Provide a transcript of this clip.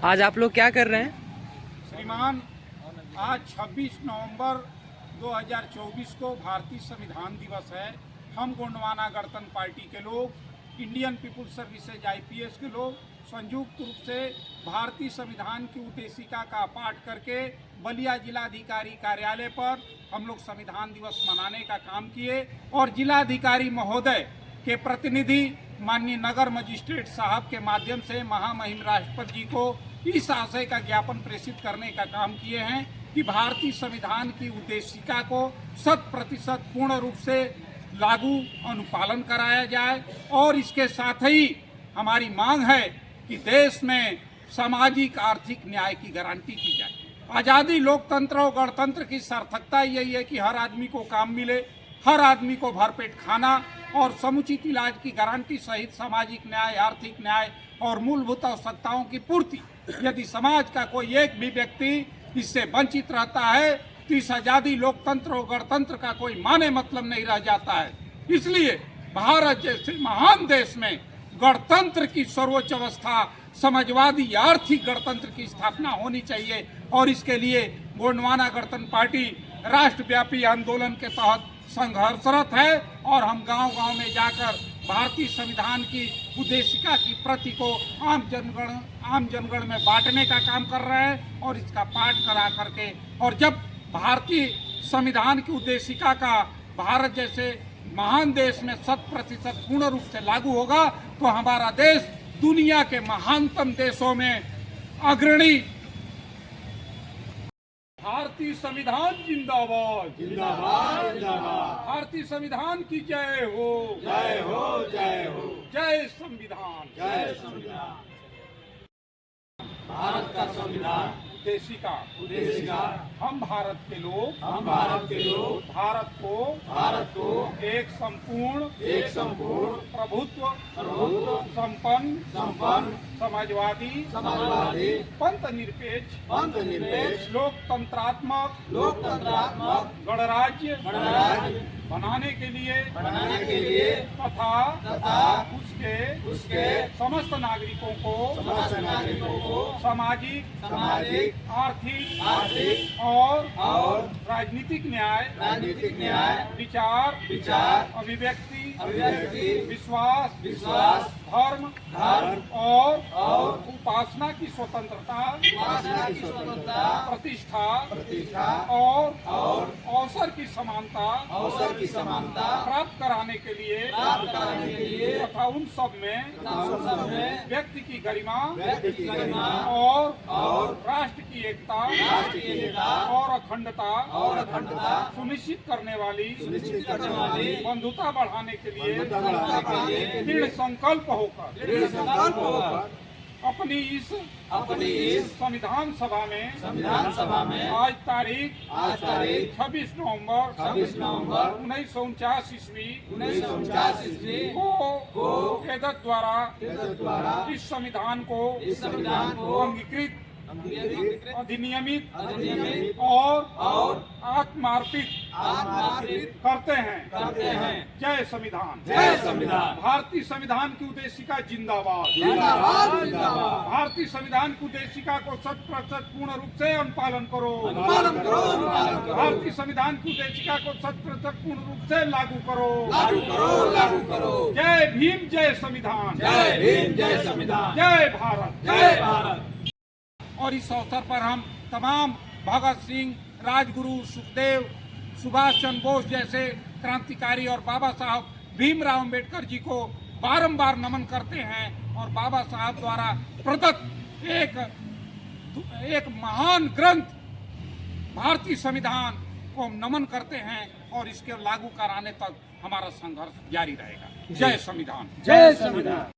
आज आप लोग क्या कर रहे हैं? श्रीमान, आज 26 नवंबर 2024 को भारतीय संविधान दिवस है। हम गोंडवाना गणतंत्र पार्टी के लोग, इंडियन पीपुल्स सर्विसेज IPS के लोग संयुक्त रूप से भारतीय संविधान की उद्देशिका का पाठ करके बलिया जिलाधिकारी कार्यालय पर हम लोग संविधान दिवस मनाने का काम किए और जिलाधिकारी महोदय के प्रतिनिधि माननीय नगर मजिस्ट्रेट साहब के माध्यम से महामहिम राष्ट्रपति जी को इस आशय का ज्ञापन प्रेषित करने का काम किए हैं कि भारतीय संविधान की उद्देशिका को 100% पूर्ण रूप से लागू अनुपालन कराया जाए और इसके साथ ही हमारी मांग है कि देश में सामाजिक आर्थिक न्याय की गारंटी की जाए। आज़ादी, लोकतंत्र और गणतंत्र की सार्थकता यही है कि हर आदमी को काम मिले, हर आदमी को भरपेट खाना और समुचित इलाज की गारंटी सहित सामाजिक न्याय, आर्थिक न्याय और मूलभूत आवश्यकताओं की पूर्ति। यदि समाज का कोई एक भी व्यक्ति इससे वंचित रहता है तो इस आज़ादी, लोकतंत्र और गणतंत्र का कोई माने मतलब नहीं रह जाता है। इसलिए भारत जैसे महान देश में गणतंत्र की सर्वोच्च अवस्था, समाजवादी आर्थिक गणतंत्र की स्थापना होनी चाहिए और इसके लिए गोंडवाना गणतंत्र पार्टी राष्ट्रव्यापी आंदोलन के तहत संघर्षरत है और हम गांव-गांव में जाकर भारतीय संविधान की उद्देशिका की प्रति को आम जनगण में बांटने का काम कर रहे हैं और इसका पाठ करा करके, और जब भारतीय संविधान की उद्देशिका का भारत जैसे महान देश में 100% पूर्ण रूप से लागू होगा तो हमारा देश दुनिया के महानतम देशों में अग्रणी। भारतीय संविधान जिंदाबाद, जिंदाबाद जिंदाबाद। भारतीय संविधान की जय हो, जय हो, जय हो। जय संविधान, जय संविधान। भारत का संविधान उद्देशिका हम भारत के लोग भारत को एक संपूर्ण प्रभुत्व संपन्न समाजवादी पंथ निरपेक्ष लोकतंत्रात्मक गणराज्य बनाने के लिए तथा उसके समस्त नागरिकों को सामाजिक आर्थिक और राजनीतिक न्याय विचार अभिव्यक्ति विश्वास धर्म और उपासना की स्वतंत्रता प्रतिष्ठा और अवसर की समानता प्राप्त कराने के लिए तथा उन सब में व्यक्ति की गरिमा और राष्ट्र की एकता और अखंडता सुनिश्चित करने वाली बंधुता बढ़ाने के लिए दृढ़ संकल्प होकर अपनी इस संविधान सभा में आज तारीख 26 नवंबर 1949 ईस्वी को एदत द्वारा इस संविधान को अंगीकृत अधिनियमित और आत्मार्पित करते हैं। जय संविधान, जय संविधान। भारतीय संविधान की उद्देशिका जिंदाबाद, भारतीय संविधान की उद्देशिका को 100% पूर्ण रूप से अनुपालन करो, भारतीय संविधान की उद्देशिका को 100% पूर्ण रूप से लागू करो। जय भीम, जय संविधान, जय भारत। और इस अवसर पर हम तमाम भगत सिंह, राजगुरु, सुखदेव, सुभाष चंद्र बोस जैसे क्रांतिकारी और बाबा साहब भीमराव अंबेडकर जी को बारंबार नमन करते हैं और बाबा साहब द्वारा प्रदत्त एक महान ग्रंथ भारतीय संविधान को हम नमन करते हैं और इसके लागू कराने तक हमारा संघर्ष जारी रहेगा। जय संविधान, जय संविधान।